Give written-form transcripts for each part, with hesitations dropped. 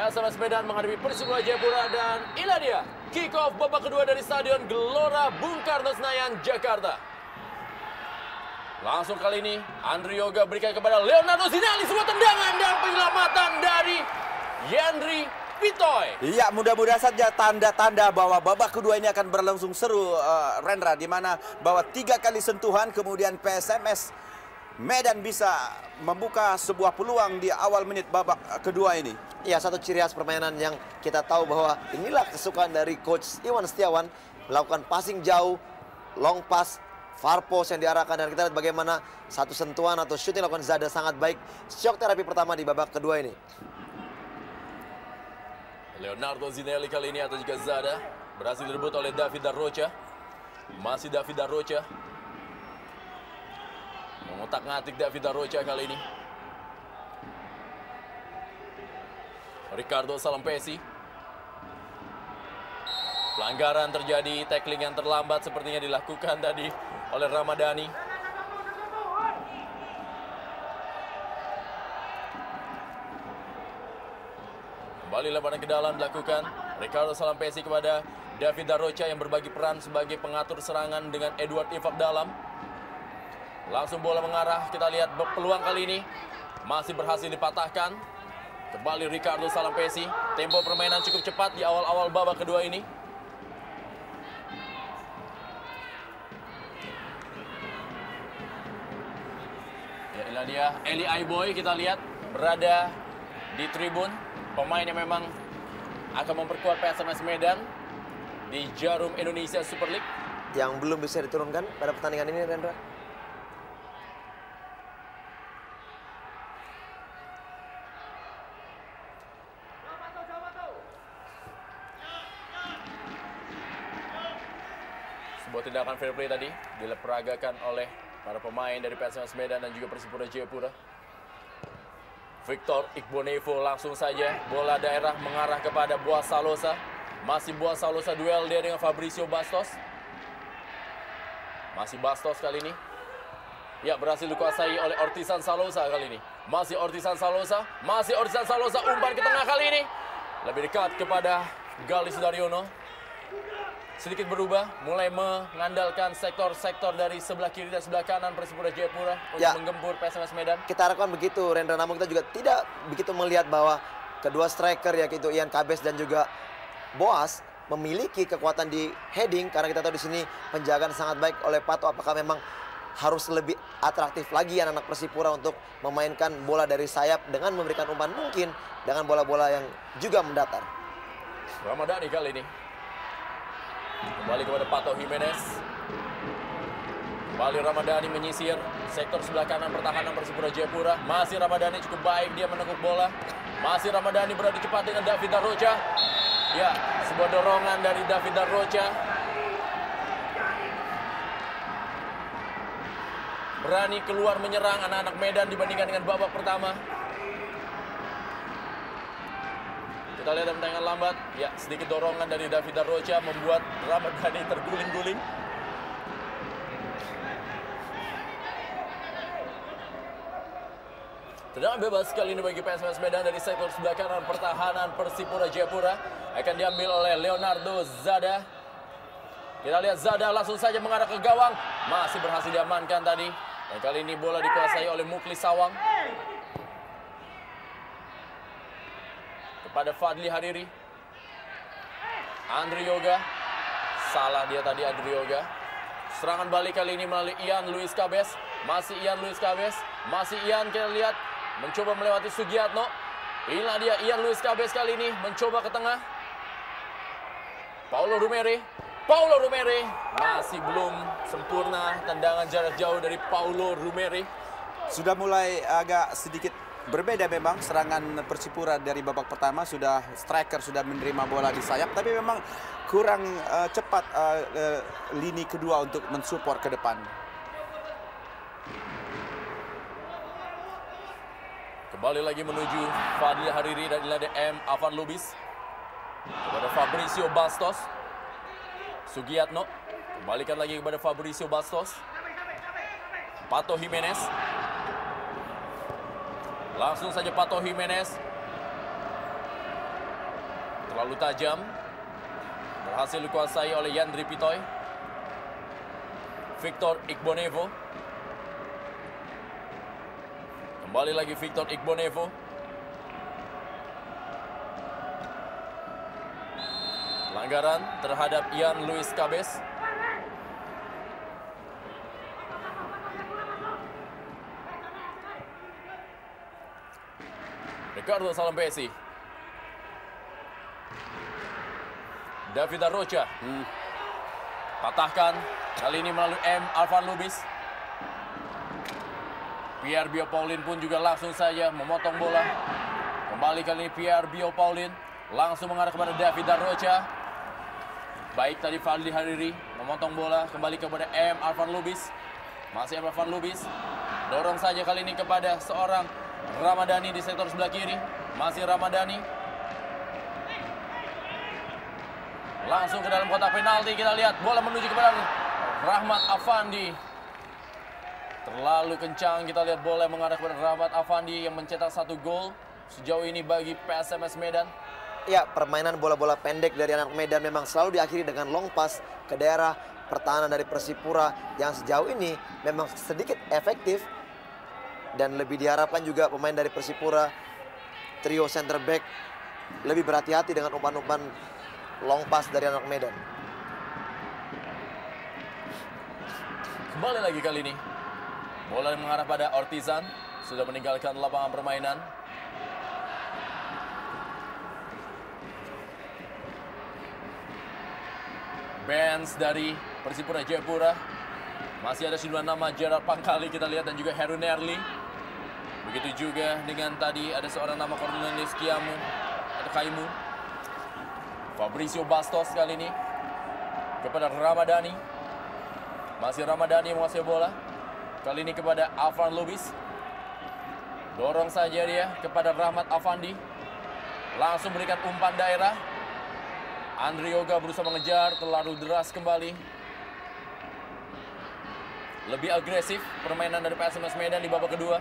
PSMS Medan menghadapi Persipura Jayapura, dan inilah dia kick off babak kedua dari Stadion Gelora Bung Karno Senayan, Jakarta. Langsung kali ini Andri Yoga berikan kepada Leonardo Zinali, sebuah tendangan dan penyelamatan dari Yandri Pitoy. Iya, mudah-mudahan saja tanda-tanda bahwa babak kedua ini akan berlangsung seru, Rendra, di mana bahwa 3 kali sentuhan kemudian PSMS Medan bisa membuka sebuah peluang di awal menit babak kedua ini. Ya, satu ciri khas permainan yang kita tahu bahwa inilah kesukaan dari Coach Iwan Setiawan, melakukan passing jauh, long pass, far post yang diarahkan, dan kita lihat bagaimana satu sentuhan atau shooting dilakukan Zada sangat baik. Shock terapi pertama di babak kedua ini. Leonardo Zinelli kali ini atau juga Zada berhasil direbut oleh David Darrocha. Masih David Darrocha. Mengotak-ngatik David Darrocha kali ini. Ricardo Salampesi. Pelanggaran terjadi, tackling yang terlambat sepertinya dilakukan tadi oleh Ramadhani. Kembali lemparan ke dalam dilakukan Ricardo Salampesi kepada David Darrocha yang berbagi peran sebagai pengatur serangan dengan Edward Ifak dalam. Langsung bola mengarah, kita lihat peluang kali ini masih berhasil dipatahkan. Kembali Ricardo Salampesi. Tempo permainan cukup cepat di awal-awal babak kedua ini. Ya, inilah dia Eli Aiboy, kita lihat berada di tribun. Pemain yang memang akan memperkuat PSMS Medan di Jarum Indonesia Super League. Yang belum bisa diturunkan pada pertandingan ini, Rendra. Sebuah tindakan fair play tadi diperagakan oleh para pemain dari PSMS Medan dan juga Persipura Jayapura. Victor Igbonevo langsung saja bola daerah mengarah kepada Boas Salosa. Masih Boas Salosa, duel dia dengan Fabricio Bastos. Masih Bastos kali ini. Ya, berhasil dikuasai oleh Ortisan Salosa kali ini. Masih Ortisan Salosa, umpan ke tengah kali ini. Lebih dekat kepada Galih Sudaryono. Sedikit berubah, mulai mengandalkan sektor-sektor dari sebelah kiri dan sebelah kanan Persipura Jayapura untuk menggempur PSMS Medan. Kita harapkan begitu, Rendra. Namun kita juga tidak begitu melihat bahwa kedua striker, yaitu Ian Kabes dan juga Boas, memiliki kekuatan di heading, karena kita tahu di sini penjagaan sangat baik oleh Pato. Apakah memang harus lebih atraktif lagi anak-anak Persipura untuk memainkan bola dari sayap dengan memberikan umpan mungkin dengan bola-bola yang juga mendatar. Ramadhani kali ini. Kembali kepada Pato Jimenez. Kembali Ramadhani menyisir sektor sebelah kanan pertahanan Persipura Jayapura. Masih Ramadhani cukup baik, dia menekuk bola. Masih Ramadhani beradu cepat dengan David Darrocha. Ya, sebuah dorongan dari David Darrocha. Berani keluar menyerang anak-anak Medan dibandingkan dengan babak pertama. Kita lihat tendangan lambat. Ya, sedikit dorongan dari David Darrocha membuat Ramadhani terguling-guling. Tendangan bebas kali ini bagi PSMS Medan dari sektor sebelah kanan pertahanan Persipura Jayapura. Akan diambil oleh Leonardo Zada. Kita lihat Zada langsung saja mengarah ke gawang. Masih berhasil diamankan tadi. Dan kali ini bola dikuasai oleh Muklis Sawang. Kepada Fadli Hariri. Andri Yoga. Salah dia tadi Andri Yoga. Serangan balik kali ini melalui Ian Luis Kabes. Masih Ian Luis Kabes. Masih Ian, kita lihat mencoba melewati Sugiatno. Inilah dia Ian Luis Kabes kali ini mencoba ke tengah. Paulo Rumere masih belum sempurna tendangan jarak jauh dari Paulo Rumere. Sudah mulai agak sedikit berbeda memang serangan Persipura dari babak pertama. Sudah striker sudah menerima bola di sayap, tapi memang kurang cepat lini kedua untuk mensupport ke depan. Kembali lagi menuju Fadli Hariri dan Ilade M. Avan Lubis. Kepada Fabricio Bastos. Sugiatno. Kembalikan lagi kepada Fabricio Bastos. Pato Jimenez. Langsung saja Pato Jimenez. Terlalu tajam. Berhasil dikuasai oleh Yandri Pitoy. Victor Igbonevo. Kembali lagi Victor Igbonevo. Pelanggaran terhadap Ian Luis Cabes. Ricardo Salampesi. David Rocha. Patahkan. Kali ini melalui M. Alvan Lubis. Pierre Biopaulin pun juga langsung saja memotong bola. Kembali kali ini Pierre Biopaulin. Langsung mengarah kepada David Rocha. Baik tadi Fadli Hariri memotong bola. Kembali kepada M. Alvan Lubis. Masih M. Alvan Lubis. Dorong saja kali ini kepada seorang Ramadhani di sektor sebelah kiri. Masih Ramadhani. Langsung ke dalam kotak penalti. Kita lihat bola menuju kepada Rahmat Afandi. Terlalu kencang. Kita lihat bola mengarah kepada Rahmat Afandi yang mencetak 1 gol sejauh ini bagi PSMS Medan. Ya, permainan bola-bola pendek dari anak Medan memang selalu diakhiri dengan long pass ke daerah pertahanan dari Persipura yang sejauh ini memang sedikit efektif. Dan lebih diharapkan juga pemain dari Persipura, trio center back, lebih berhati-hati dengan umpan-umpan long pass dari anak Medan. Kembali lagi kali ini. Bola yang mengarah pada Ortizan. Sudah meninggalkan lapangan permainan. Bench dari Persipura Jayapura. Masih ada 9 nama, Gerard Pangkali kita lihat dan juga Heru Nerli. Begitu juga dengan tadi ada seorang nama Cornelius Kiamu atau Kaimu. Fabricio Bastos kali ini kepada Ramadhani. Masih Ramadhani menguasai bola. Kali ini kepada Alvan Lubis. Dorong saja dia kepada Rahmat Afandi. Langsung berikan umpan daerah. Andri Yoga berusaha mengejar, terlalu deras kembali. Lebih agresif permainan dari PSMS Medan di babak kedua.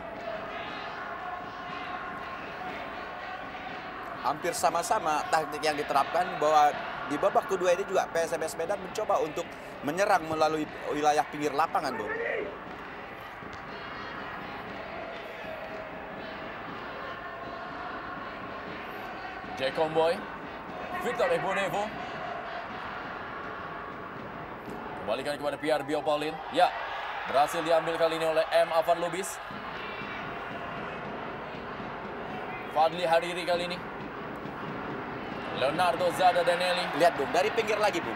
Hampir sama-sama taktik yang diterapkan, bahwa di babak kedua ini juga PSMS Medan mencoba untuk menyerang melalui wilayah pinggir lapangan, Bung. Jay Comboy, Victor Igbonevo. Kembalikan kepada Pierre Biopaulin. Ya, berhasil diambil kali ini oleh M. Alvan Lubis. Fadli Hariri kali ini. Leonardo Zada Danelli. Lihat, Bung, dari pinggir lagi, Bung.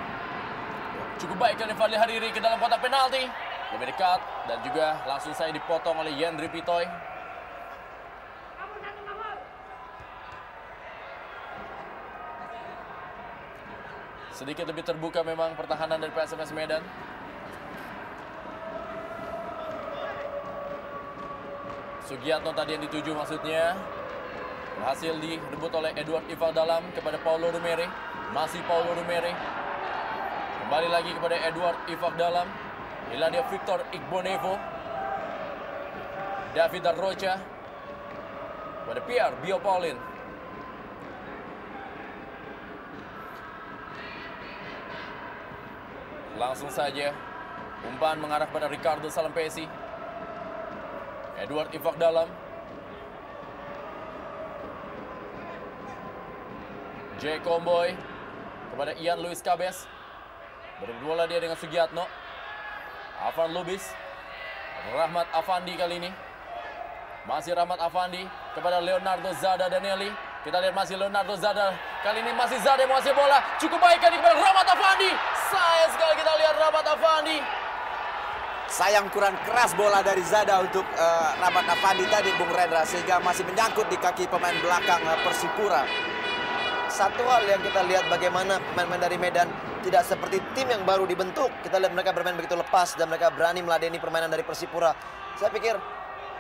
Cukup baik kali Fadli Hariri ke dalam kotak penalti. Lebih dekat dan juga langsung saya dipotong oleh Yandri Pitoy. Sedikit lebih terbuka memang pertahanan dari PSMS Medan. Sugiatno tadi yang dituju maksudnya. Berhasil direbut oleh Edward Ival Dalam kepada Paulo Rumere. Masih Paulo Rumere. Kembali lagi kepada Edward Ival Dalam. Inilah dia Victor Igbonevo. David Rocha. Kepada Pierre Biopaulin. Langsung saja umpan mengarah pada Ricardo Salampesi. Edward Ival Dalam. Jay Comboy kepada Ian Luis Cabes. Berbola dia dengan Sugiatno. Alvan Lubis. Rahmat Afandi kali ini. Masih Rahmat Afandi kepada Leonardo Zada Danelli. Kita lihat masih Leonardo Zada. Kali ini masih Zada menguasai bola. Cukup baik kali kepada Rahmat Afandi. Sayang sekali kita lihat Rahmat Afandi. Sayang kurang keras bola dari Zada untuk Rahmat Afandi tadi, Bung Rendra, sehingga masih menyangkut di kaki pemain belakang Persipura. Satu hal yang kita lihat bagaimana pemain-pemain dari Medan tidak seperti tim yang baru dibentuk. Kita lihat mereka bermain begitu lepas dan mereka berani meladeni permainan dari Persipura. Saya pikir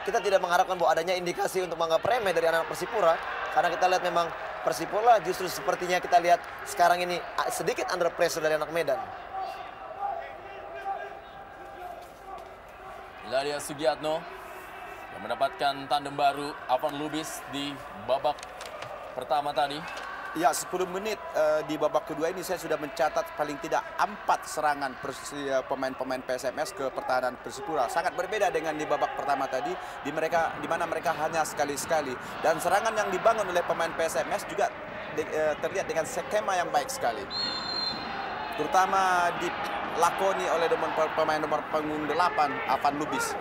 kita tidak mengharapkan bahwa adanya indikasi untuk menganggap remeh dari anak Persipura. Karena kita lihat memang Persipura justru sepertinya kita lihat sekarang ini sedikit under pressure dari anak Medan. Ladia Sugiatno yang mendapatkan tandem baru Alvan Lubis di babak pertama tadi. Ya, 10 menit di babak kedua ini saya sudah mencatat paling tidak 4 serangan pemain-pemain PSMS ke pertahanan Persipura. Sangat berbeda dengan di babak pertama tadi, di mana mereka hanya sekali-sekali. Dan serangan yang dibangun oleh pemain PSMS juga terlihat dengan skema yang baik sekali. Terutama dilakoni oleh pemain nomor punggung 8, Afan Lubis.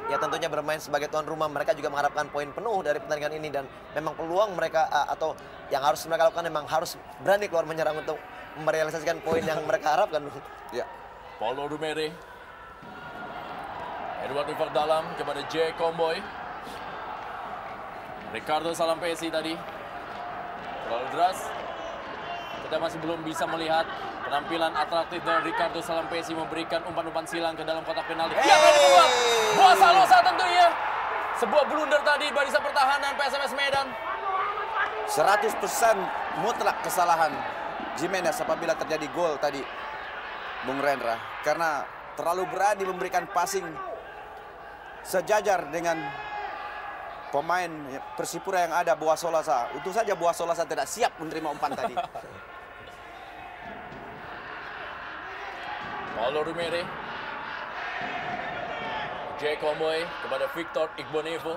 Ya tentunya bermain sebagai tuan rumah, mereka juga mengharapkan poin penuh dari pertandingan ini, dan memang peluang mereka atau yang harus mereka lakukan memang harus berani keluar menyerang untuk merealisasikan poin yang mereka harapkan. Ya. Paulo Rumere. Edward Ifak dalam kepada J. Komboy. Ricardo Salampesi tadi. Terlalu deras. Kita masih belum bisa melihat penampilan atraktif dari Ricardo Salampesi memberikan umpan-umpan silang ke dalam kotak penalti. Yang akan dibuat Boas Salosa tentunya. Sebuah blunder tadi barisan pertahanan PSMS Medan. 100% mutlak kesalahan Jimenez apabila terjadi gol tadi, Bung Rendra. Karena terlalu berani memberikan passing sejajar dengan pemain Persipura yang ada, Boas Salosa. Untung saja Boas Salosa tidak siap menerima umpan tadi. Paulo Rumere. J. Komboy kepada Victor Igbonevo.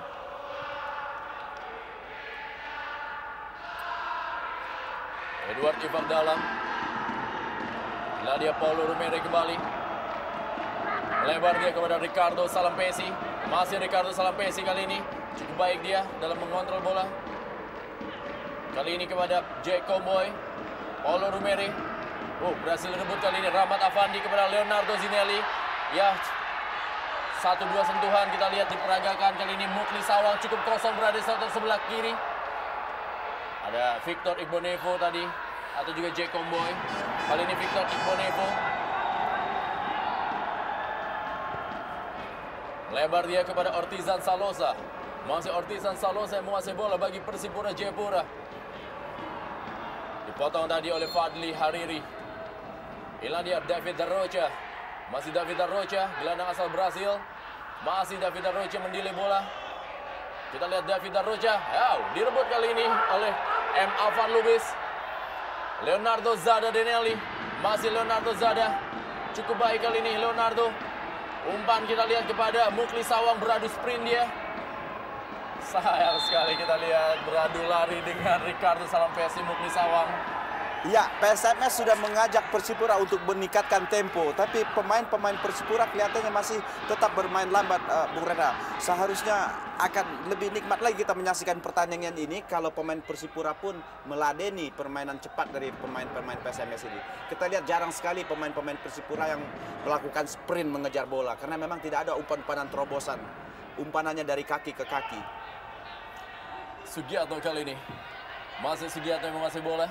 Edward Ifak dalam. Lah dia Paulo Rumere kembali. Lebar dia kepada Ricardo Salampesi. Masih Ricardo Salampesi kali ini. Cukup baik dia dalam mengontrol bola. Kali ini kepada J. Komboy. Paulo Rumere. Oh, berhasil rebut kali ini Rahmat Afandi kepada Leonardo Zinelli. Ya, 1-2 sentuhan kita lihat diperagakan kali ini. Mukli Sawang cukup kosong berada di sebelah kiri. Ada Victor Igbonevo tadi, atau juga J. Komboy. Kali ini Victor Igbonevo. Lebar dia kepada Ortizan Salosa. Masih Ortizan Salosa yang menguasai bola bagi Persipura Jayapura. Dipotong tadi oleh Fadli Hariri. Inilah dia David Darrocha. Masih David Darrocha, gelandang asal Brasil. Masih David Darrocha mendelay bola. Kita lihat David Darrocha. Direbut kali ini oleh M. Afan Lubis. Leonardo Zada Denelli. Masih Leonardo Zada. Cukup baik kali ini Leonardo. Umpan kita lihat kepada Mukli Sawang, beradu sprint dia. Sayang sekali kita lihat beradu lari dengan Ricardo Salampesi, Mukli Sawang. Ya, PSMS sudah mengajak Persipura untuk meningkatkan tempo, tapi pemain-pemain Persipura kelihatannya masih tetap bermain lambat, Bung Rena. Seharusnya akan lebih nikmat lagi kita menyaksikan pertandingan ini kalau pemain Persipura pun meladeni permainan cepat dari pemain-pemain PSMS ini. Kita lihat jarang sekali pemain-pemain Persipura yang melakukan sprint mengejar bola, karena memang tidak ada umpan-umpanan terobosan. Umpanannya dari kaki ke kaki. Sugiarto kali ini. Masih Sugiarto yang menguasai bola.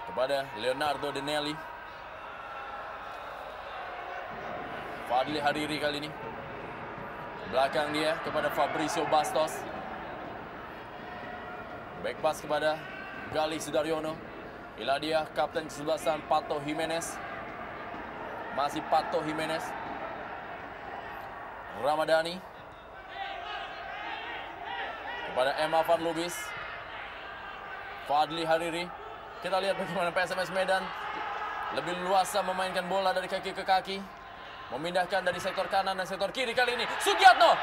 Kepada Leonardo Denelli. Fadli Hariri kali ini. Belakang dia kepada Fabrizio Bastos. Back pass kepada Gali Sudaryono. Inilah dia kapten kesebelasan Pato Jimenez. Masih Pato Jimenez. Ramadhani. Kepada Emma Van Lubis. Fadli Hariri. Kita lihat bagaimana PSMS Medan lebih luasa memainkan bola dari kaki ke kaki. Memindahkan dari sektor kanan dan sektor kiri kali ini. Sugiarto.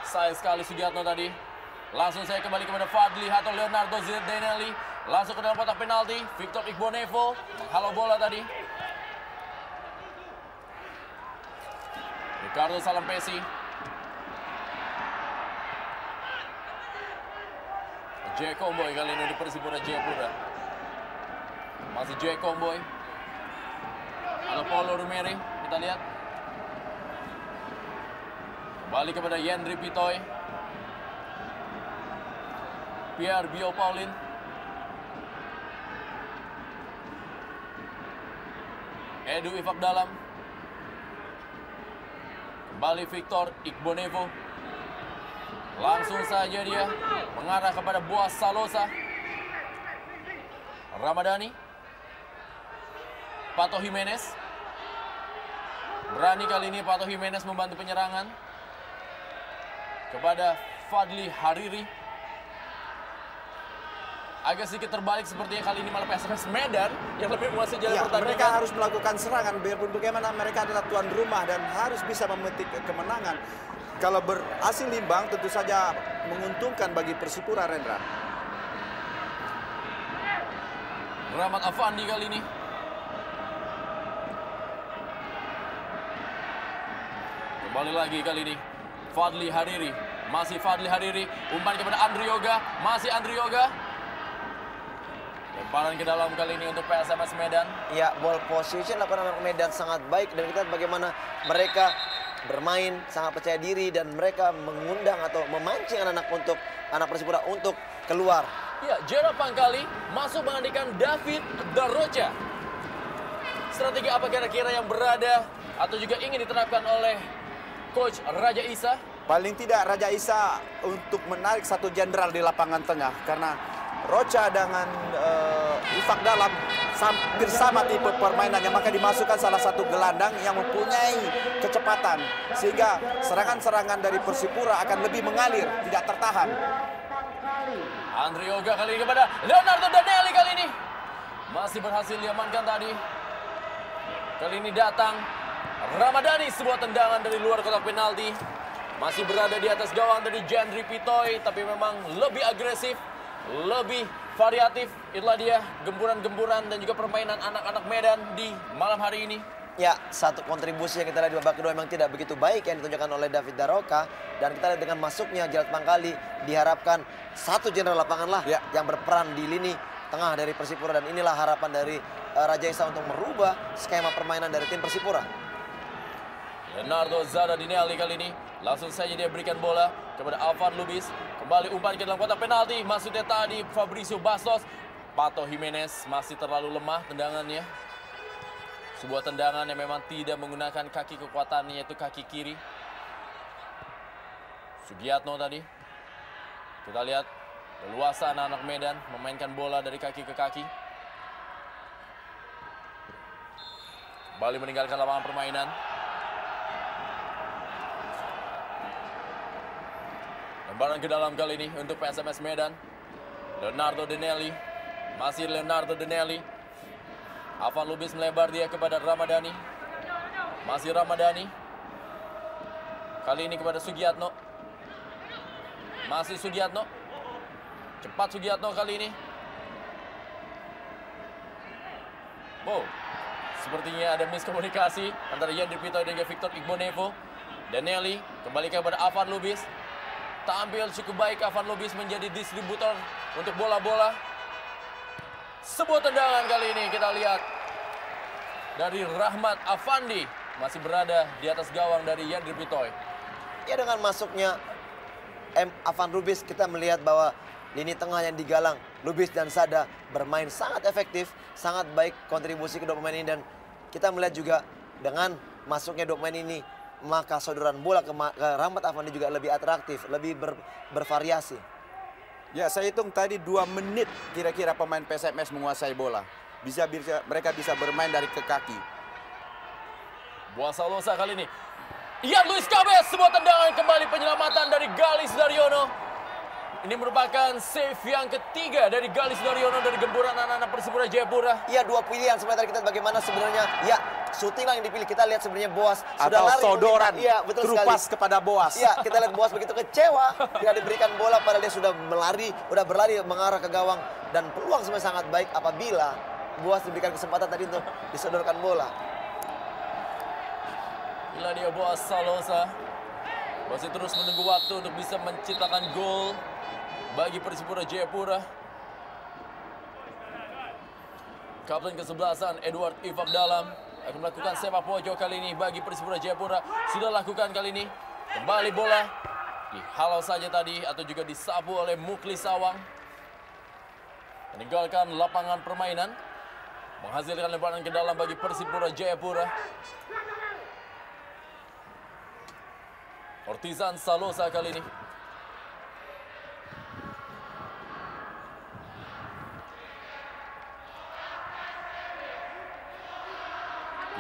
Sayang sekali Sugiarto tadi. Langsung saya kembali kepada Fadli atau Leonardo Denelli. Langsung ke dalam kotak penalti. Victor Igbonevo menghalau bola tadi. Ricardo Salampesi. J. Komboy kali ini di Persipura Jayapura. Masih J. Komboy. Ada Paulo Rumere. Kita lihat. Kembali kepada Yendri Pitoy. Pierre Bio Paulin. Edu Ifak dalam. Kembali Victor Igbonevo. Langsung saja dia mengarah kepada Boas Salosa. Ramadhani. Pato Jimenez. Berani kali ini Pato Jimenez membantu penyerangan. kepada Fadli Hariri. Agak sedikit terbalik sepertinya kali ini malah PSMS Medan yang lebih menguasai jalan Ya, pertandingan. mereka harus melakukan serangan biarpun bagaimana mereka adalah tuan rumah dan harus bisa memetik kemenangan. Kalau berhasil imbang tentu saja menguntungkan bagi Persipura, Rendra. Rahmat Afandi kali ini. Kembali lagi kali ini Fadli Hariri. Masih Fadli Hariri. Umpan kepada Andri Yoga. Masih Andri Yoga. Lemparan ke dalam kali ini untuk PSMS Medan. Ya, ball position anak Medan sangat baik dan kita lihat bagaimana mereka bermain sangat percaya diri dan mereka mengundang atau memancing anak Persipura untuk keluar. Ya, Jera Pangkali masuk menggantikan David Daroca. Strategi apa kira-kira yang berada atau juga ingin diterapkan oleh Coach Raja Isa? Paling tidak Raja Isa untuk menarik satu jenderal di lapangan tengah karena Roca dengan Ifak Dalam hampir sama tipe permainannya, maka dimasukkan salah satu gelandang yang mempunyai kecepatan sehingga serangan-serangan dari Persipura akan lebih mengalir, tidak tertahan. Andri Yoga kali ini kepada Leonardo Danelli kali ini. Masih berhasil diamankan tadi. Kali ini datang Ramadhani, sebuah tendangan dari luar kotak penalti. Masih berada di atas gawang dari Jendri Pitoy, tapi memang lebih agresif, lebih variatif. Itulah dia gemburan-gemburan dan juga permainan anak-anak Medan di malam hari ini. Ya, satu kontribusi yang kita lihat di babak kedua memang tidak begitu baik yang ditunjukkan oleh David Daroca. Dan kita lihat dengan masuknya Gerald Pangkali, diharapkan satu jenderal lapangan lah yang berperan di lini tengah dari Persipura. Dan inilah harapan dari Raja Isa untuk merubah skema permainan dari tim Persipura. Leonardo Dinelli kali ini langsung saja dia berikan bola kepada Alvan Lubis. Kembali umpan ke dalam kotak penalti. Maksudnya tadi Fabricio Bastos. Pato Jimenez masih terlalu lemah tendangannya. Sebuah tendangan yang memang tidak menggunakan kaki kekuatannya, yaitu kaki kiri. Sugiatno tadi. Kita lihat leluasa anak-anak Medan memainkan bola dari kaki ke kaki. Kembali meninggalkan lapangan permainan. Lemparan ke dalam kali ini untuk PSMS Medan. Leonardo Danelli. Masih Leonardo Danelli. Alvan Lubis melebar dia kepada Ramadhani. Masih Ramadhani. Kali ini kepada Sugiatno. Masih Sugiatno. Cepat Sugiatno kali ini. Wow. Sepertinya ada miskomunikasi antara Yandri Pitoy dan Victor Igbonevo. Danelli kembali kepada Alvan Lubis. Tampil cukup baik Alvan Lubis menjadi distributor untuk bola-bola. Sebuah tendangan kali ini kita lihat dari Rahmat Afandi. Masih berada di atas gawang dari Yandri Pitoy. Ya, dengan masuknya Alvan Lubis kita melihat bahwa lini tengah yang digalang Lubis dan Sada bermain sangat efektif, sangat baik kontribusi kedua pemain ini. Dan kita melihat juga dengan masuknya dua pemain ini, maka sodoran bola ke Rahmat Afandi juga lebih atraktif, lebih bervariasi. Ya, saya hitung tadi 2 menit kira-kira pemain PSMS menguasai bola. Mereka bisa bermain dari ke kaki. Buasalosa kali ini. Ian Luis Cabes, sebuah tendangan kembali penyelamatan dari Galis Daryono. Ini merupakan save yang ketiga dari Galis Daryono dari gemburan anak-anak Persipura Jayapura. Iya, 2 pilihan sebenarnya kita bagaimana sebenarnya. Ya, syuting lah yang dipilih. Kita lihat sebenarnya Boas sudah atau lari. sodoran. Iya, betul sekali. Terupas kepada Boas. Iya, kita lihat Boas begitu kecewa tidak diberikan bola padahal dia sudah berlari mengarah ke gawang dan peluang sebenarnya sangat baik apabila Boas diberikan kesempatan tadi untuk disodorkan bola. Inilah dia Boas Salosa. Masih terus menunggu waktu untuk bisa menciptakan gol bagi Persipura Jayapura. Kapten kesebelasan Edward Ifak Dalam akan melakukan sepak pojok kali ini bagi Persipura Jayapura. Sudah lakukan kali ini. Kembali bola dihalau saja tadi atau juga disapu oleh Mukli Sawang. Meninggalkan lapangan permainan. Menghasilkan lemparan ke dalam bagi Persipura Jayapura. Ortizan Salosa kali ini.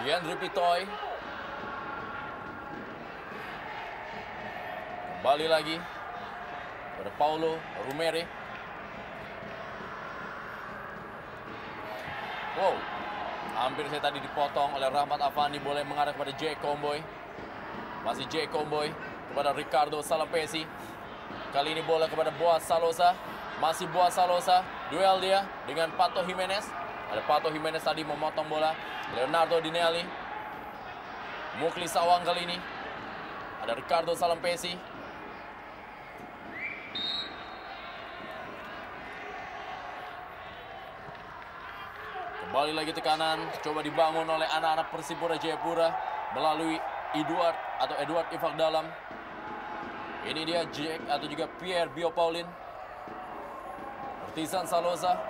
Yandri Pitoy. Kembali lagi pada Paulo Rumere. Wow, hampir saya tadi dipotong oleh Rahmat Afandi. Boleh mengarah kepada J. Comboy. Masih J. Comboy kepada Ricardo Salampesi. Kali ini bola kepada Boaz Salosa. Masih Boaz Salosa. Duel dia dengan Pato Jimenez. Ada Pato Jimenez tadi memotong bola. Leonardo Dinelli. Mukli Sawang kali ini. Ada Ricardo Salampesi. Kembali lagi tekanan. Coba dibangun oleh anak-anak Persipura Jayapura melalui Edward Ifak Dalam. Ini dia Jack atau juga Pierre Bio Paulin. Ortizan Salosa.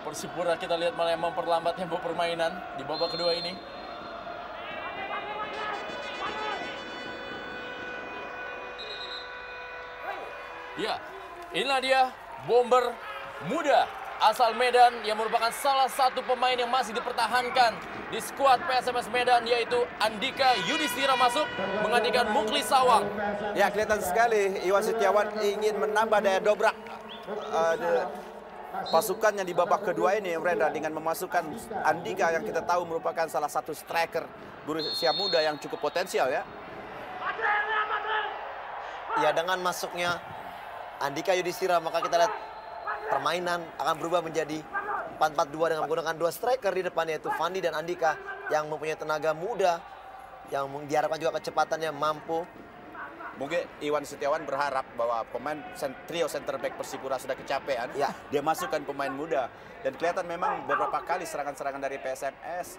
Persipura kita lihat malah memperlambat tempo permainan di babak kedua ini. Ya, inilah dia bomber muda asal Medan yang merupakan salah satu pemain yang masih dipertahankan di skuad PSMS Medan, yaitu Andika Yudhistira masuk menggantikan Mukli Sawang. Ya, kelihatan sekali Iwan Setiawan ingin menambah daya dobrak pasukannya di babak kedua ini, Rendra, dengan memasukkan Andika yang kita tahu merupakan salah satu striker berusia muda yang cukup potensial ya. Ya, dengan masuknya Andika Yudhistira maka kita lihat permainan akan berubah menjadi 4-4-2 dengan menggunakan dua striker di depan, yaitu Fandi dan Andika yang mempunyai tenaga muda yang diharapkan juga kecepatannya mampu. Mungkin Iwan Setiawan berharap bahwa pemain trio center back Persipura sudah kecapean. Ya. Dia masukkan pemain muda dan kelihatan memang beberapa kali serangan-serangan dari PSMS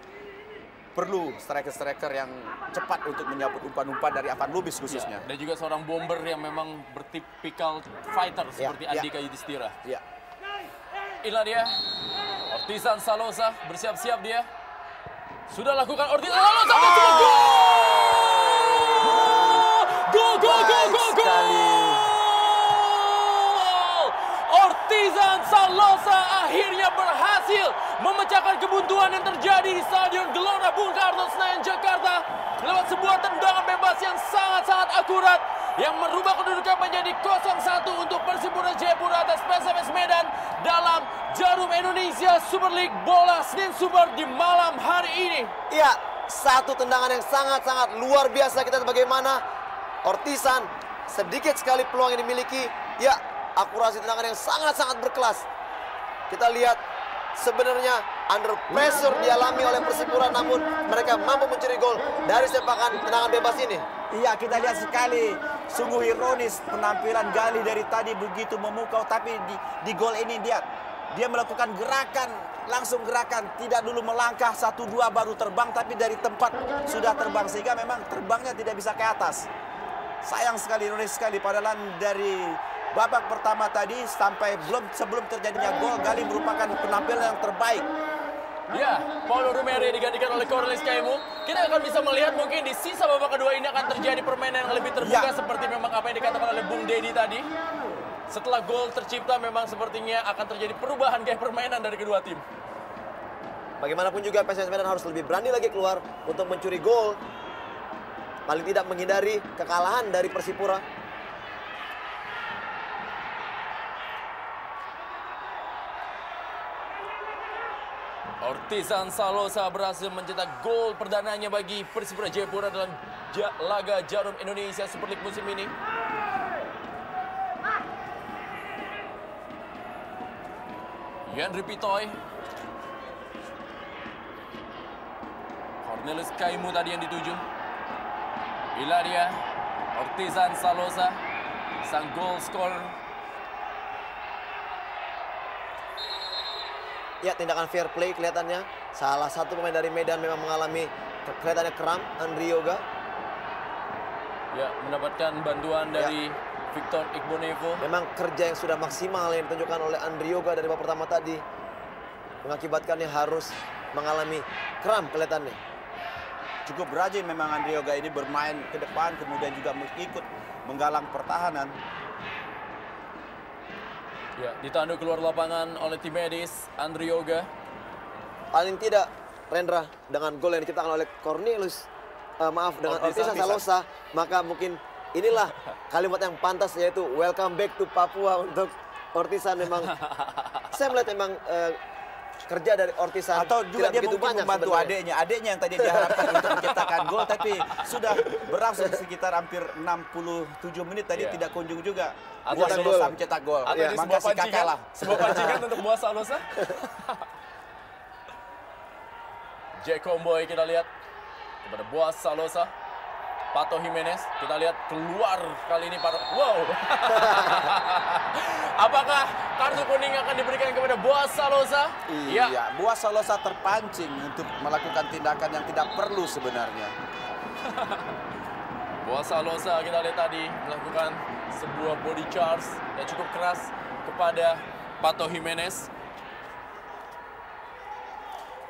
perlu striker-striker yang cepat untuk menyambut umpan-umpan dari Avan Lubis khususnya. Ya, dan juga seorang bomber yang memang bertipikal fighter seperti Andika Yudhistira. Ya. Inilah dia Ortizan Salosa, bersiap-siap dia. Sudah lakukan Ortizan Salosa, gol! Ortizan Salosa akhirnya berhasil memecahkan kebuntuan yang terjadi di Stadion Gelora Bung Karno, Senayan, Jakarta lewat sebuah tendangan bebas yang sangat-sangat akurat yang merubah kedudukan menjadi 0-1 untuk Persipura Jayapura atas PSMS Medan dalam Jarum Indonesia Super League bola Senin Super di malam hari ini. Iya, satu tendangan yang sangat-sangat luar biasa. Kita lihat bagaimana Ortizan sedikit sekali peluang yang dimiliki. Ya, akurasi tendangan yang sangat-sangat berkelas. Kita lihat sebenarnya under pressure dialami oleh Persipura, namun mereka mampu mencuri gol dari sepakan tendangan bebas ini. Iya, kita lihat sekali sungguh ironis penampilan Gali dari tadi begitu memukau, tapi di gol ini dia melakukan gerakan, langsung gerakan, tidak dulu melangkah 1-2 baru terbang, tapi dari tempat sudah terbang sehingga memang terbangnya tidak bisa ke atas. Sayang sekali, ironis sekali, padahal dari babak pertama tadi sampai sebelum terjadinya gol, Gali merupakan penampilan yang terbaik. Ya, Paulo Rumere digantikan oleh Cornelis Kaimu. Kita akan bisa melihat mungkin di sisa babak kedua ini akan terjadi permainan yang lebih terbuka seperti memang apa yang dikatakan oleh Bung Dedi tadi. Setelah gol tercipta memang sepertinya akan terjadi perubahan gaya permainan dari kedua tim. Bagaimanapun juga PSMS Medan harus lebih berani lagi keluar untuk mencuri gol. Paling tidak menghindari kekalahan dari Persipura. Ortizan Salosa berhasil mencetak gol perdananya bagi Persipura Jayapura dalam laga Jarum Indonesia Super League musim ini. Henry Pitoy. Cornelis Kaimu tadi yang dituju. Inilah dia Ortizan Salosa, sang goal scorer. Ya, tindakan fair play kelihatannya. Salah satu pemain dari Medan memang mengalami kelihatannya kram, Andri Yoga. Ya, mendapatkan bantuan dari Victor Igbonevo. Memang kerja yang sudah maksimal yang ditunjukkan oleh Andri Yoga dari babak pertama tadi mengakibatkannya harus mengalami kram kelihatannya. Cukup rajin memang Andri Yoga ini bermain ke depan, kemudian juga mengikut menggalang pertahanan. Ya, ditandu keluar lapangan oleh tim medis Andri Yoga. Paling tidak, Rendra, dengan gol yang diciptakan oleh Cornelius maaf dengan Ortisan. Ortisan Salosa, maka mungkin inilah kalimat yang pantas, yaitu welcome back to Papua untuk Ortisan. Memang saya melihat memang kerja dari Ortisan Atau juga dia begitu mungkin banyak membantu sebenarnya. adiknya yang tadi diharapkan untuk menciptakan gol, tapi sudah berlangsung sekitar hampir 67 menit tadi tidak kunjung juga Atau Boas ini- Salosa mencetak gol. Atau ini Maka sebuah si kakak pancingan, lah. sebuah pancingan untuk Boas Salosa. Jack Comboy kita lihat kepada Boas Salosa. Pato Jimenez, kita lihat keluar kali ini. Wow. Apakah kartu kuning akan diberikan kepada Boas Salosa? Iya, Boas Salosa terpancing untuk melakukan tindakan yang tidak perlu sebenarnya. Boas Salosa kita lihat tadi melakukan sebuah body charge yang cukup keras kepada Pato Jimenez.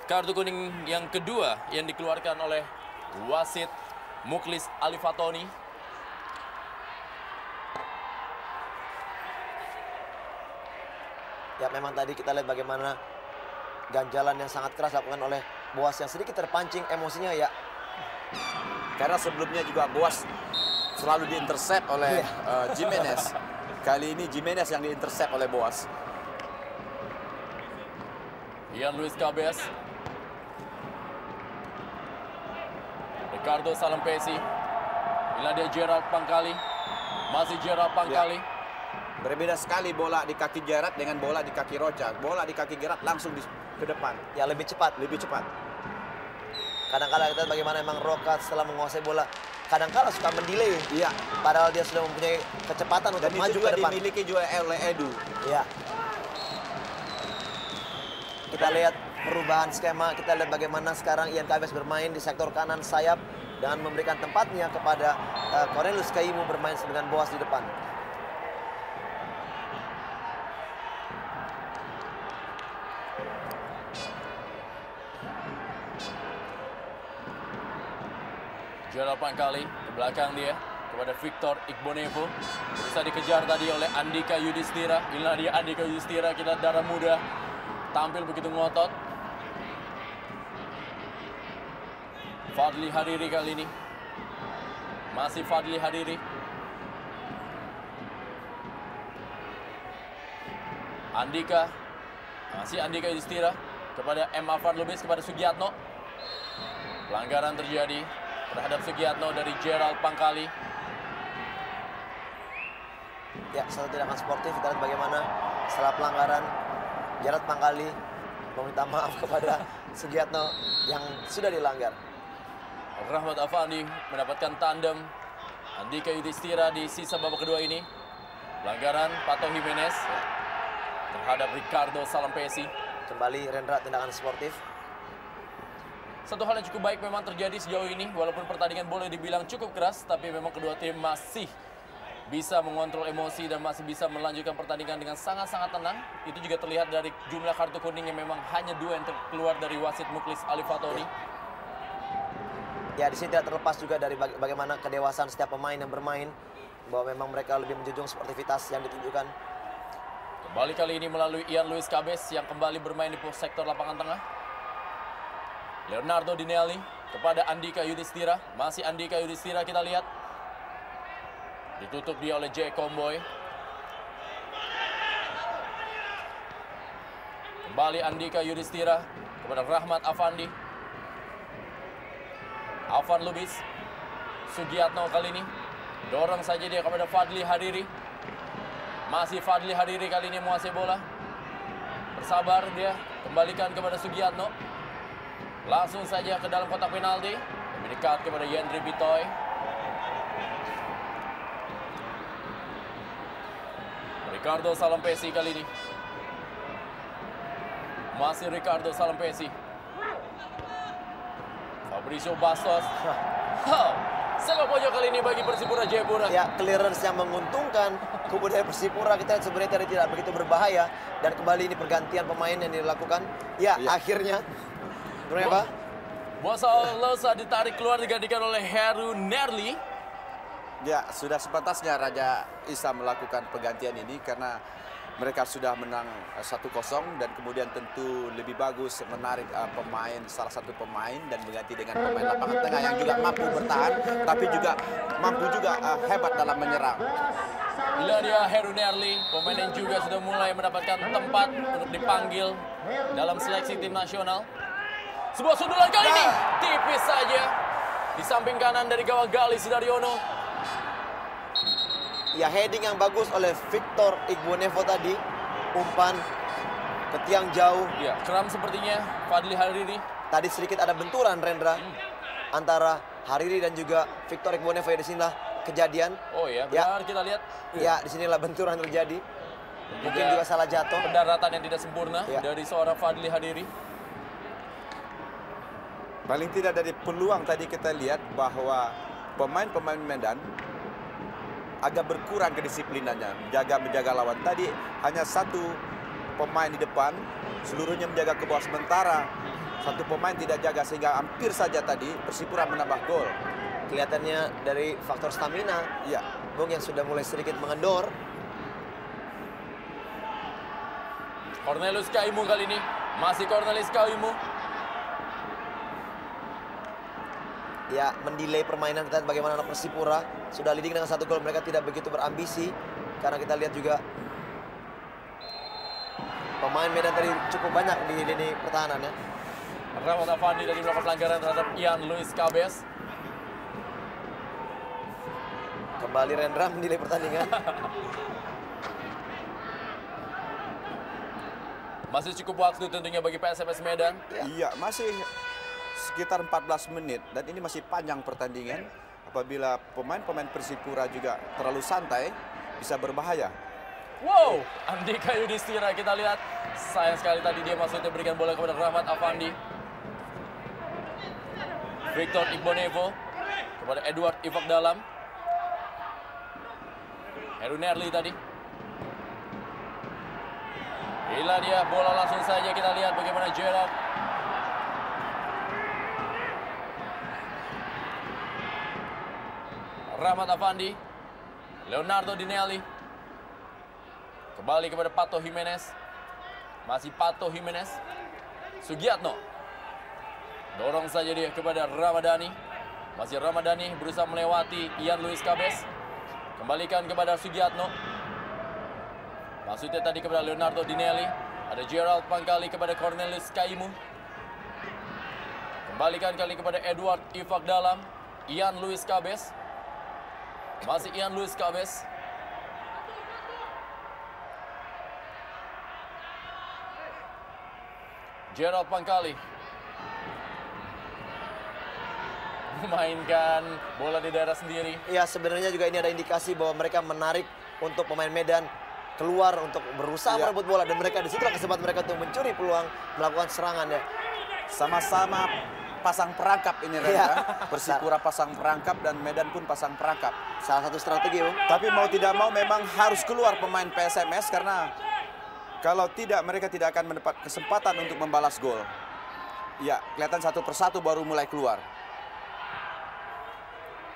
Kartu kuning yang kedua yang dikeluarkan oleh wasit Muklis Alifatoni. Ya, memang tadi kita lihat bagaimana ganjalan yang sangat keras dilakukan oleh Boas yang sedikit terpancing emosinya ya. Karena sebelumnya juga Boas selalu diintercept oleh Jimenez. Kali ini Jimenez yang diintercept oleh Boas. Ian Luis Cabes. Ricardo Salampesi. Inilah dia Gerald Pangkali. Masih Gerald Pangkali. Berbeda sekali bola di kaki Gerard dengan bola di kaki Rocha. Bola di kaki Gerard langsung ke depan. Ya, lebih cepat. Lebih cepat. Kadang-kadang kita lihat bagaimana memang Roca setelah menguasai bola, kadang-kadang suka mendelay. Iya. Padahal dia sudah mempunyai kecepatan untuk Dan maju itu ke juga depan. dimiliki juga oleh Edu. Ya. Kita lihat perubahan skema, kita lihat bagaimana sekarang Ian Cabes bermain di sektor kanan sayap dengan memberikan tempatnya kepada Cornelius Kaimu bermain dengan Boas di depan. Gerald Pangkali ke belakang dia kepada Victor Igbonevo. Bisa dikejar tadi oleh Andika Yudhistira. Inilah dia Andika Yudhistira, kita darah muda. Tampil begitu ngotot. Fadli Hariri kali ini. Masih Fadli Hariri. Andika. Masih Andika Yudhistira kepada M. Afar Lubis, kepada Sugiatno. Pelanggaran terjadi terhadap Sugiatno dari Gerald Pangkali. Ya, satu tindakan sportif. Kita lihat bagaimana setelah pelanggaran Gerald Pangkali meminta maaf kepada Sugiatno yang sudah dilanggar. Rahmat Afandi mendapatkan tandem Andika Yudhistira di sisa babak kedua ini. Pelanggaran Pato Jimenez terhadap Ricardo Salampesi. Kembali Rendra, tindakan sportif. Satu hal yang cukup baik memang terjadi sejauh ini. Walaupun pertandingan boleh dibilang cukup keras, tapi memang kedua tim masih bisa mengontrol emosi dan masih bisa melanjutkan pertandingan dengan sangat-sangat tenang. Itu juga terlihat dari jumlah kartu kuning yang memang hanya 2 yang keluar dari wasit Muklis Alifatoni. Ya, di sini tidak terlepas juga dari bagaimana kedewasaan setiap pemain yang bermain, bahwa memang mereka lebih menjunjung sportivitas yang ditunjukkan. Kembali kali ini melalui Ian Luis Cabes yang kembali bermain di pos sektor lapangan tengah. Leonardo Dinelli kepada Andika Yudhistira. Masih Andika Yudhistira kita lihat. Ditutup dia oleh Jack Comboy. Kembali Andika Yudhistira kepada Rahmat Afandi. Afan Lubis. Sugiatno kali ini. Dorong saja dia kepada Fadli Hariri. Masih Fadli Hariri kali ini menguasai bola. Bersabar dia. Kembalikan kepada Sugiatno. Langsung saja ke dalam kotak penalti. Lebih dekat kepada Yendri Bitoy. Ricardo Salampesi kali ini. Masih Ricardo Salampesi. Fabricio Bastos. Sepak pojok kali ini bagi Persipura Jayapura. Ya, clearance yang menguntungkan kubu dari Persipura. Kita sebenarnya tadi tidak begitu berbahaya. Dan kembali ini pergantian pemain yang dilakukan. Ya, akhirnya. Berapa? Boas Salosa ditarik keluar digantikan oleh Heru Nerli. Ya, sudah sepantasnya Raja Isa melakukan pergantian ini karena mereka sudah menang 1-0 dan kemudian tentu lebih bagus menarik salah satu pemain dan mengganti dengan pemain lapangan tengah yang juga mampu bertahan tapi juga mampu juga hebat dalam menyerang. Inilah dia Heru Nerli, pemain yang juga sudah mulai mendapatkan tempat untuk dipanggil dalam seleksi tim nasional. Sebuah sundulan kali ini tipis saja di samping kanan dari gawang Galih Sudaryono. Ya, heading yang bagus oleh Victor Igbonevo tadi. Umpan ke tiang jauh. Ya, keram sepertinya Fadli Hariri. Tadi sedikit ada benturan, Rendra, antara Hariri dan juga Victor Igbonevo. Ya, di sinilah kejadian. Oh ya, benar kita lihat. Ya, di sinilah benturan terjadi. Mungkin juga salah jatuh. Pendaratan yang tidak sempurna dari seorang Fadli Hariri. Paling tidak dari peluang tadi kita lihat bahwa pemain-pemain Medan agak berkurang kedisiplinannya, menjaga lawan. Tadi hanya satu pemain di depan, seluruhnya menjaga ke bawah, sementara satu pemain tidak jaga sehingga hampir saja tadi Persipura menambah gol. Kelihatannya dari faktor stamina, Ya, Bung, yang sudah mulai sedikit mengendor. Cornelius Kaimu kali ini, masih Cornelius Kaimu. Ya, mendelay permainan. Kita lihat bagaimana Persipura sudah leading dengan 1 gol. Mereka tidak begitu berambisi karena kita lihat juga pemain Medan tadi cukup banyak di lini pertahanan ya. Rahmat Afandi tadi melakukan pelanggaran terhadap Ian Luis Cabes. Kembali Rendra menilai pertandingan. Masih cukup waktu tentunya bagi PSMS Medan. iya, masih sekitar 14 menit dan ini masih panjang pertandingan. Apabila pemain-pemain Persipura juga terlalu santai, bisa berbahaya. Wow, Andika Yudhistira kita lihat. Sayang sekali tadi dia maksudnya berikan bola kepada Rahmat Afandi. Victor Igbonevo kepada Edward Ifak Dalam. Heru Nerli tadi. Inilah dia, bola langsung saja kita lihat bagaimana Gerard. Rahmat Afandi. Leonardo Dinelli. Kembali kepada Pato Jimenez. Masih Pato Jimenez. Sugiatno. Dorong saja dia kepada Ramadhani. Masih Ramadhani berusaha melewati Ian Luis Cabes. Kembalikan kepada Sugiatno. Maksudnya tadi kepada Leonardo Dinelli. Ada Gerald Pangkali kepada Cornelius Kaimu. Kembalikan kali kepada Edward Ifak Dalam. Ian Luis Cabes. Masih Ian Luis Cabes. Gerald Pangkali. Memainkan bola di daerah sendiri. Ya, sebenarnya juga ini ada indikasi bahwa mereka menarik untuk pemain Medan keluar untuk berusaha merebut bola, dan mereka di situ kesempatan mereka untuk mencuri peluang melakukan serangan ya. Sama-sama pasang perangkap ini, Rendra. Persipura pasang perangkap dan Medan pun pasang perangkap. Salah satu strategi, Bung. Tapi mau tidak mau memang harus keluar pemain PSMS karena kalau tidak mereka tidak akan mendapat kesempatan untuk membalas gol. Ya, kelihatan satu persatu baru mulai keluar.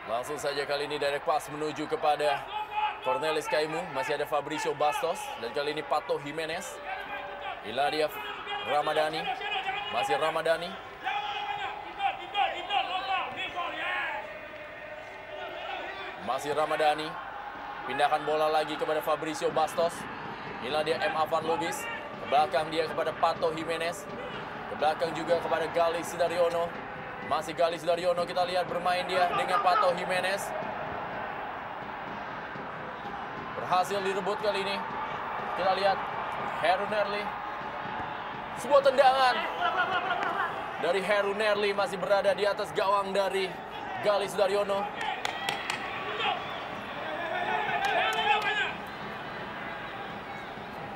Langsung saja kali ini direct pass menuju kepada Cornelius Kaimu. Masih ada Fabricio Bastos. Dan kali ini Pato Jimenez. Iladia Ramadhani. Masih Ramadhani. Masih Ramadhani. Pindahkan bola lagi kepada Fabricio Bastos. Inilah dia M. Afan Lubis. Ke belakang dia kepada Pato Jimenez. Ke belakang juga kepada Galih Sudaryono. Masih Galih Sudaryono, kita lihat bermain dia dengan Pato Jimenez. Berhasil direbut kali ini. Kita lihat Heru Nerli. Sebuah tendangan dari Heru Nerli masih berada di atas gawang dari Galih Sudaryono.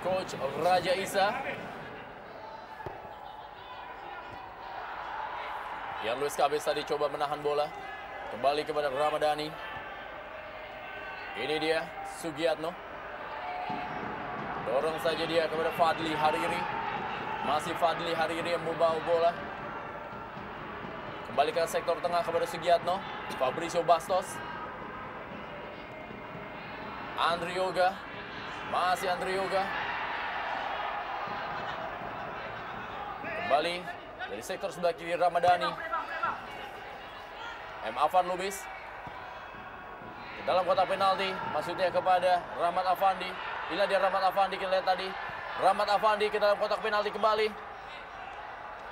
Coach Raja Isa. Ian Luis Cabes tadi coba menahan bola. Kembali kepada Ramadhani. Ini dia Sugiatno. Dorong saja dia kepada Fadli Hariri. Masih Fadli Hariri yang membawa bola. Kembali ke sektor tengah kepada Sugiatno. Fabricio Bastos. Andri Yoga. Masih Andri Yoga. Kembali dari sektor sebelah kiri Ramadhani. Afan Lubis. Dalam kotak penalti, maksudnya kepada Rahmat Afandi. Inilah dia Rahmat Afandi, kita lihat tadi. Rahmat Afandi ke dalam kotak penalti kembali.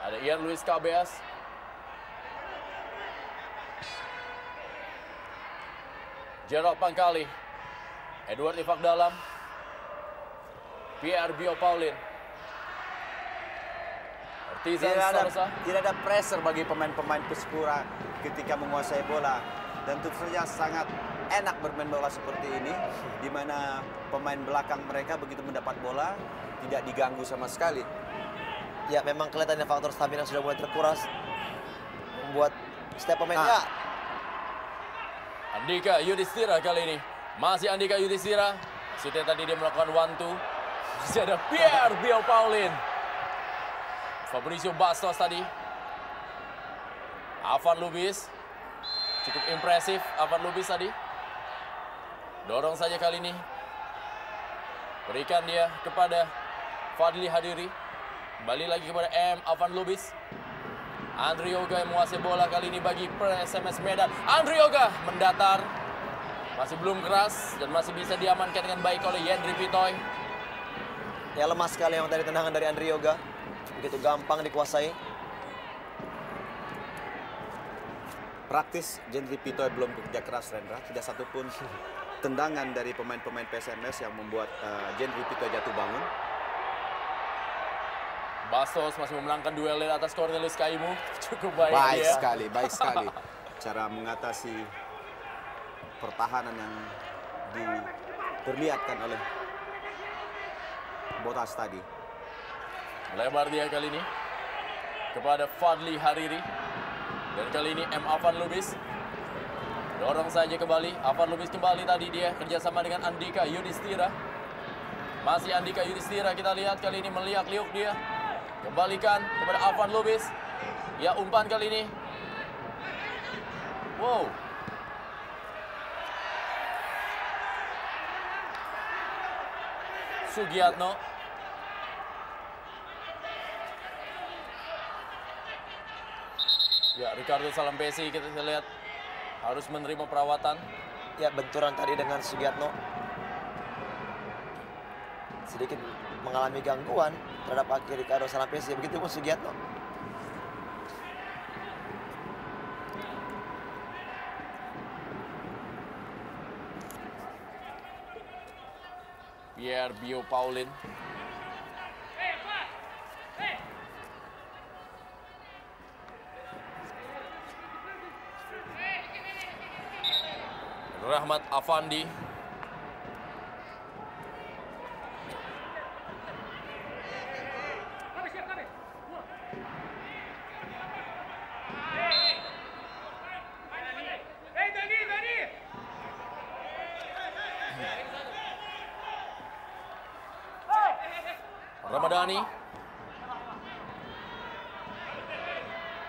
Ada Ian Luis KBS. Gerald Pangkali. Edward Ifak Dalam. Pierre Bio Paulin. Ortizan Salsa. Tidak ada pressure bagi pemain-pemain Persipura ketika menguasai bola. Dan tentu saja sangat enak bermain bola seperti ini, di mana pemain belakang mereka begitu mendapat bola tidak diganggu sama sekali. Ya, memang kelihatannya faktor stamina sudah mulai terkuras, membuat setiap pemainnya. Andika Yudhistira kali ini, masih Andika Yudhistira. Maksudnya tadi dia melakukan one-two. Masih ada Pierre Bio Paulin. Fabrizio Bastos tadi. Afan Lubis. Cukup impresif Afan Lubis tadi. Dorong saja kali ini. Berikan dia kepada Fadli Hadiri. Kembali lagi kepada Afan Lubis. Andri Yoga yang menguasai bola kali ini bagi PSMS Medan. Andri Yoga mendatar. Masih belum keras dan masih bisa diamankan dengan baik oleh Yendri Pitoy. Ya, lemah sekali yang tadi tendangan dari Andri Yoga. Begitu gampang dikuasai. Praktis Yendri Pitoy belum bekerja keras, Rendra. Tidak satupun tendangan dari pemain-pemain PSMS yang membuat Yendri Pitoy jatuh bangun. Bastos masih memenangkan duel atas Cornelius Kaimu. Cukup baik, Baik dia. sekali, baik sekali. Cara mengatasi pertahanan yang diperlihatkan oleh Botas tadi. Lebar dia kali ini kepada Fadli Hariri. Dan kali ini Afan Lubis. Dorong saja kembali. Afan Lubis kembali tadi dia kerjasama dengan Andika Yudhistira. Masih Andika Yudhistira, kita lihat kali ini meliak-liuk dia. Kembalikan kepada Afan Lubis. Ya, umpan kali ini. Wow. Sugiatno. Ya, Ricardo Salampesi kita lihat harus menerima perawatan. Ya, benturan tadi dengan Sugiatno. Sedikit mengalami gangguan terhadap kaki Ricardo Salampesi. Begitu pun Sugiatno. Pierre Bio Paulin. Rahmat Afandi. Ramadhani.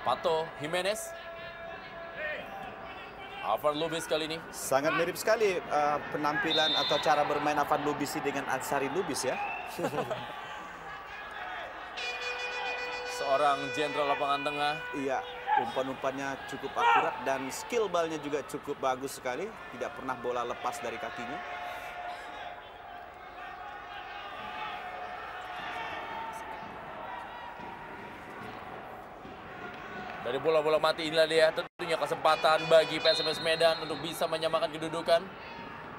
Pato Jimenez. Afan Lubis kali ini. Sangat mirip sekali penampilan atau cara bermain Afan Lubis dengan Ansari Lubis ya. Seorang jenderal lapangan tengah. Iya, umpan-umpannya cukup akurat dan skill ballnya juga cukup bagus sekali. Tidak pernah bola lepas dari kakinya. Dari bola-bola mati inilah dia tentunya kesempatan bagi PSMS Medan untuk bisa menyamakan kedudukan.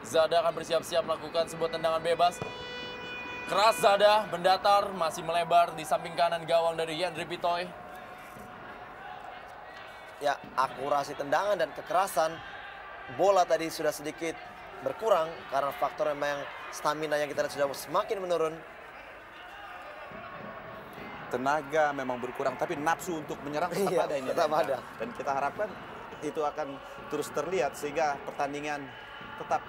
Zada akan bersiap-siap melakukan sebuah tendangan bebas. Keras Zada, mendatar, masih melebar di samping kanan gawang dari Yendri Pitoy. Ya, akurasi tendangan dan kekerasan bola tadi sudah sedikit berkurang karena faktor memang stamina yang kita lihat sudah semakin menurun. Tenaga memang berkurang, tapi nafsu untuk menyerang tetap ada ini. Tetap ada. Dan kita harapkan itu akan terus terlihat sehingga pertandingan tetap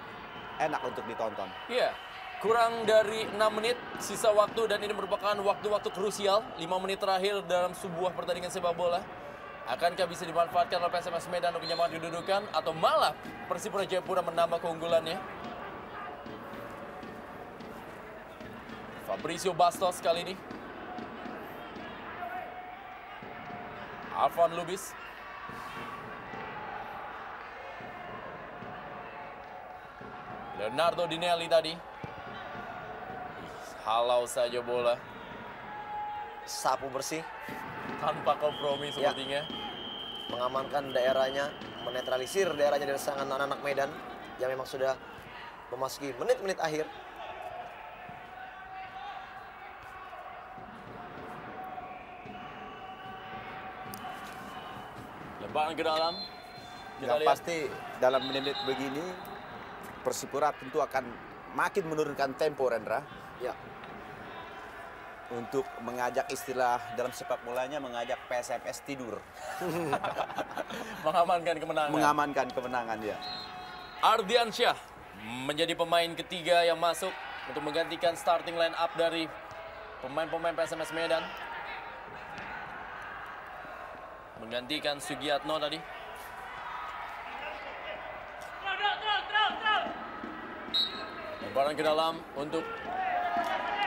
enak untuk ditonton. Iya, kurang dari 6 menit sisa waktu dan ini merupakan waktu-waktu krusial. 5 menit terakhir dalam sebuah pertandingan sepak bola. Akankah bisa dimanfaatkan oleh PSMS Medan untuk menyamakan kedudukan atau malah Persipura Jayapura menambah keunggulannya? Fabrizio Bastos kali ini. Alvan Lubis. Leonardo Dinelli tadi. Halau saja bola. Sapu bersih. Tanpa kompromi sepertinya. Mengamankan daerahnya, menetralisir daerahnya dari serangan anak-anak Medan yang memang sudah memasuki menit-menit akhir. Lemparan ke dalam. Kita Yang lihat. pasti dalam menit begini Persipura tentu akan makin menurunkan tempo, Rendra. Ya, Untuk mengajak istilah dalam sepak bolanya, mengajak PSMS tidur. Mengamankan kemenangan. Mengamankan kemenangan ya. Ardiansyah menjadi pemain ketiga yang masuk untuk menggantikan starting line up dari pemain-pemain PSMS Medan. Menggantikan Sugiatno tadi. Lemparan ke dalam untuk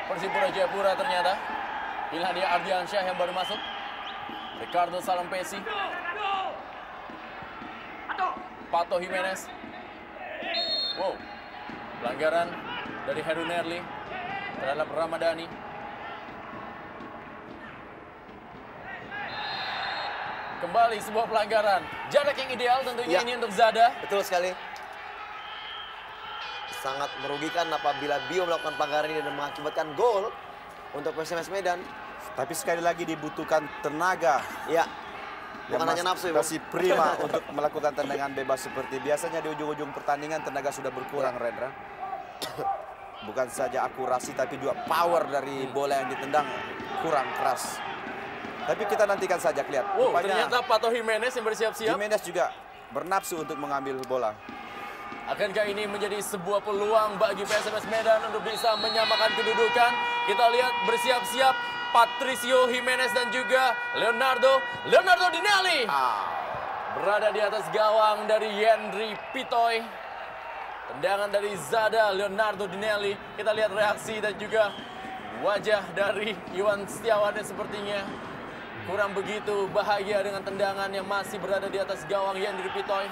Persipura Jayapura ternyata. Inilah dia Ardiansyah yang baru masuk. Ricardo Salampesi. Pato Jimenez. Wow. Pelanggaran dari Heru Nerli terhadap Ramadhani. Kembali sebuah pelanggaran. Jarak yang ideal tentunya Ya. ini untuk Zada. betul sekali. Sangat merugikan apabila Bio melakukan pelanggaran ini dan mengakibatkan gol untuk PSMS Medan. Tapi sekali lagi dibutuhkan tenaga. Ya, yang bukan hanya nafsu ya, Bung. masih prima untuk melakukan tendangan bebas seperti biasanya di ujung-ujung pertandingan tenaga sudah berkurang, Rendra. Bukan saja akurasi tapi juga power dari bola yang ditendang kurang keras. Tapi kita nantikan saja lihat. Wow, Rupanya ternyata Pato Jimenez yang bersiap-siap. Jimenez juga bernafsu untuk mengambil bola. Akankah ini menjadi sebuah peluang bagi PSMS Medan untuk bisa menyamakan kedudukan? Kita lihat bersiap-siap Patricio Jimenez dan juga Leonardo Dinelli. Berada di atas gawang dari Yendri Pitoy. Tendangan dari Zada Leonardo Dinelli. Kita lihat reaksi dan juga wajah dari Iwan Setiawan yang sepertinya kurang begitu bahagia dengan tendangan yang masih berada di atas gawang Yendri Pitoy.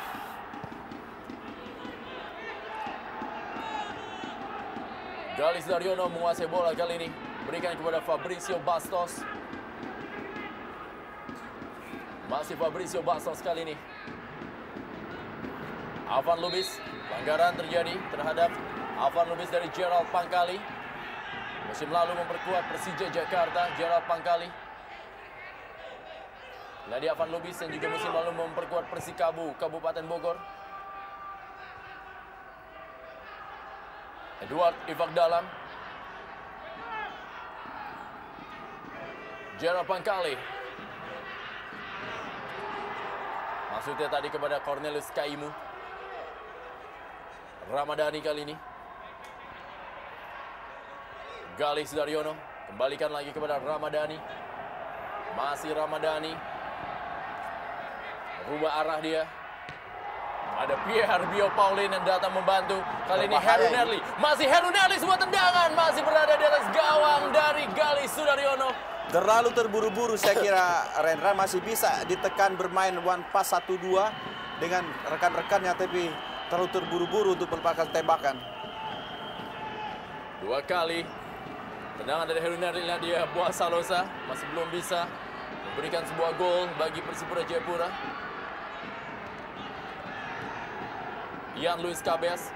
Galis Daryono menguasai bola kali ini. Berikan kepada Fabricio Bastos. Masih Fabricio Bastos kali ini. Alvan Lubis. Pelanggaran terjadi terhadap Alvan Lubis dari Gerald Pangkali. Musim lalu memperkuat Persija Jakarta, Gerald Pangkali. Ladi Alvan Lubis yang juga musim lalu memperkuat Persikabu, Kabupaten Bogor. Edward Ifak Dalam. Gerald Pangkali. Maksudnya tadi kepada Cornelius Kaimu. Ramadhani kali ini. Galis Daryono. Kembalikan lagi kepada Ramadhani. Masih Ramadhani. Rubah arah dia. Ada Pierre Bio Paulin yang datang membantu. Kali ini Heru Nerli. Masih Heru Nerli, sebuah tendangan. Masih berada di atas gawang dari Galis Sudaryono. Terlalu terburu-buru saya kira Rendra, masih bisa ditekan bermain one pass 1-2 dengan rekan-rekannya, tapi terlalu terburu-buru untuk melepaskan tembakan. Dua kali tendangan dari Heru Nerli. Lihat dia Boa Salosa masih belum bisa memberikan sebuah gol bagi Persipura Jayapura. Ian Luis Cabes.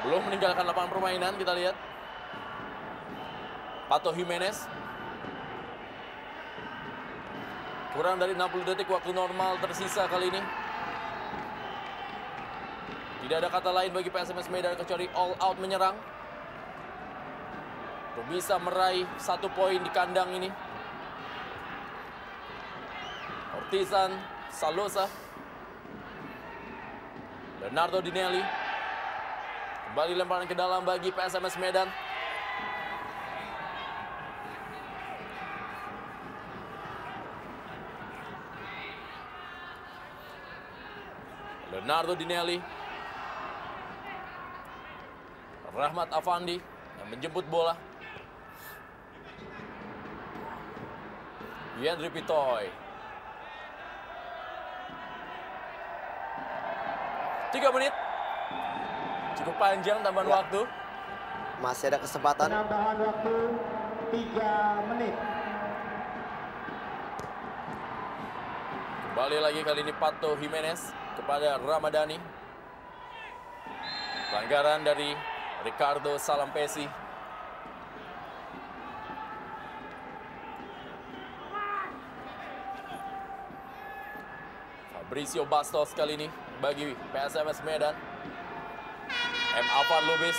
Belum meninggalkan lapangan permainan, kita lihat. Pato Jimenez. Kurang dari 60 detik waktu normal tersisa kali ini. Tidak ada kata lain bagi PSMS Medan kecuali all out menyerang. Untuk bisa meraih 1 poin di kandang ini. Ortizan Salosa. Leonardo Dinelli. Kembali lemparan ke dalam bagi PSMS Medan. Leonardo Dinelli. Rahmat Afandi yang menjemput bola. Yandri Pitoy. 3 menit. Cukup panjang tambahan waktu. Masih ada kesempatan. Tambahan waktu 3 menit. Kembali lagi kali ini Pato Jimenez kepada Ramadhani. Pelanggaran dari Ricardo Salampesi. Fabricio Bastos kali ini bagi PSMS Medan. M. Afan Lubis.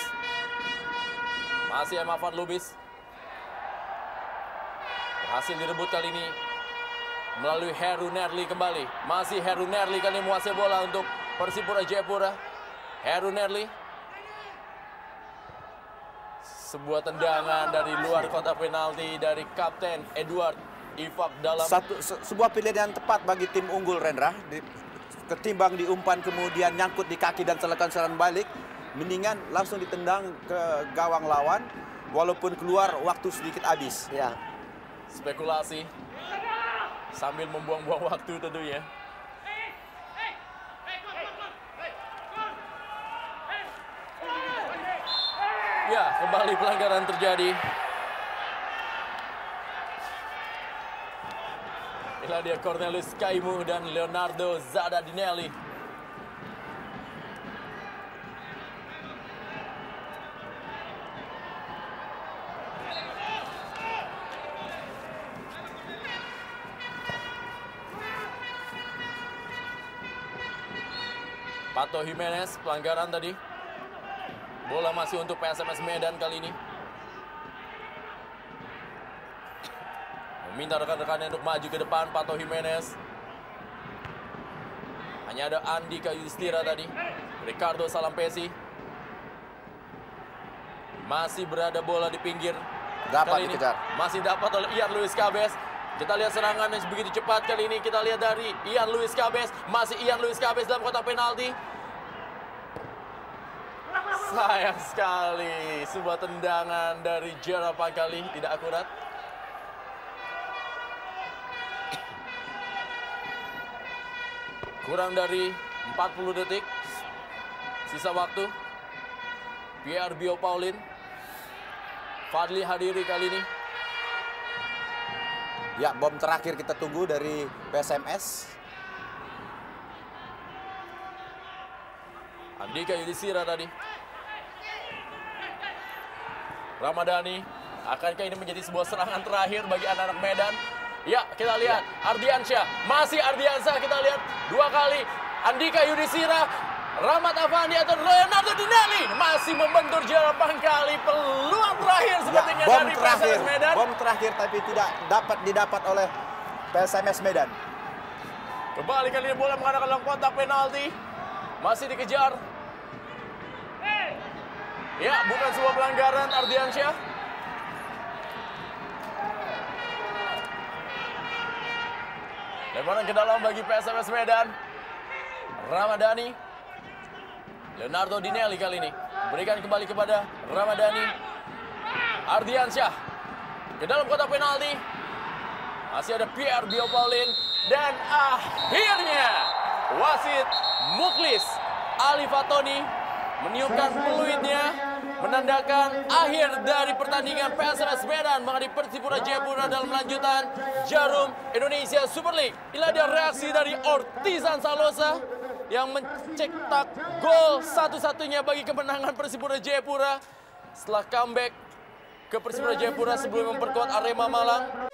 Masih M. Afan Lubis. Berhasil direbut kali ini melalui Heru Nerli kembali. Masih Heru Nerli kali ini menguasai bola untuk Persipura Jayapura. Heru Nerli. Sebuah tendangan dari luar kotak penalti dari Kapten Edward Ifak Dalam. Sebuah pilihan yang tepat bagi tim unggul, Rendra. Ketimbang diumpan kemudian nyangkut di kaki dan melakukan serangan balik, mendingan langsung ditendang ke gawang lawan, walaupun keluar waktu sedikit habis. Ya. Spekulasi sambil membuang-buang waktu tentunya. Ya, kembali pelanggaran terjadi. Inilah dia Cornelius Kaimu dan Leonardo Zadadinelli. Pato Jimenez, pelanggaran tadi. Bola masih untuk PSMS Medan kali ini. Meminta rekan-rekannya untuk maju ke depan. Pato Jimenez. Hanya ada Andika Yudhistira tadi. Ricardo Salampesi. Masih berada bola di pinggir. Dapat kali ini dikejar. masih dapat oleh Ian Luis Cabes. Kita lihat serangan yang begitu cepat kali ini. Kita lihat dari Ian Luis Cabes. Masih Ian Luis Cabes dalam kotak penalti. Sayang sekali, sebuah tendangan dari Gerard Pangkali tidak akurat. Kurang dari 40 detik sisa waktu. Pierre Bio Paulin, Fadli Hadiri kali ini. Ya, bom terakhir kita tunggu dari PSMS. Andika Yudhistira tadi. Ramadhani, akankah ini menjadi sebuah serangan terakhir bagi anak-anak Medan? Ya, kita lihat Ardiansyah, masih Ardiansyah, kita lihat 2 kali. Andika Yudhistira, Rahmat Afandi atau Leonardo Dinelli masih membentur Gerard Pangkali. Peluang terakhir sepertinya Bom dari terakhir, PSMS Medan. bom terakhir tapi tidak dapat didapat oleh PSMS Medan. Kembali kali ini bola mengarah ke dalam kotak penalti. Masih dikejar. Ya, bukan sebuah pelanggaran Ardiansyah. Lemparan ke dalam bagi PSMS Medan. Ramadhani. Leonardo Dinelli kali ini. Berikan kembali kepada Ramadhani. Ardiansyah. Ke dalam kotak penalti. Masih ada Pierre Bio Paulin. Dan akhirnya wasit Muklis Ali Fatoni meniupkan peluitnya, menandakan akhir dari pertandingan PSMS Medan menghadapi Persipura Jayapura dalam lanjutan Jarum Indonesia Super League. Inilah dia reaksi dari Ortizan Salosa yang mencetak gol satu-satunya bagi kemenangan Persipura Jayapura setelah comeback ke Persipura Jayapura sebelum memperkuat Arema Malang.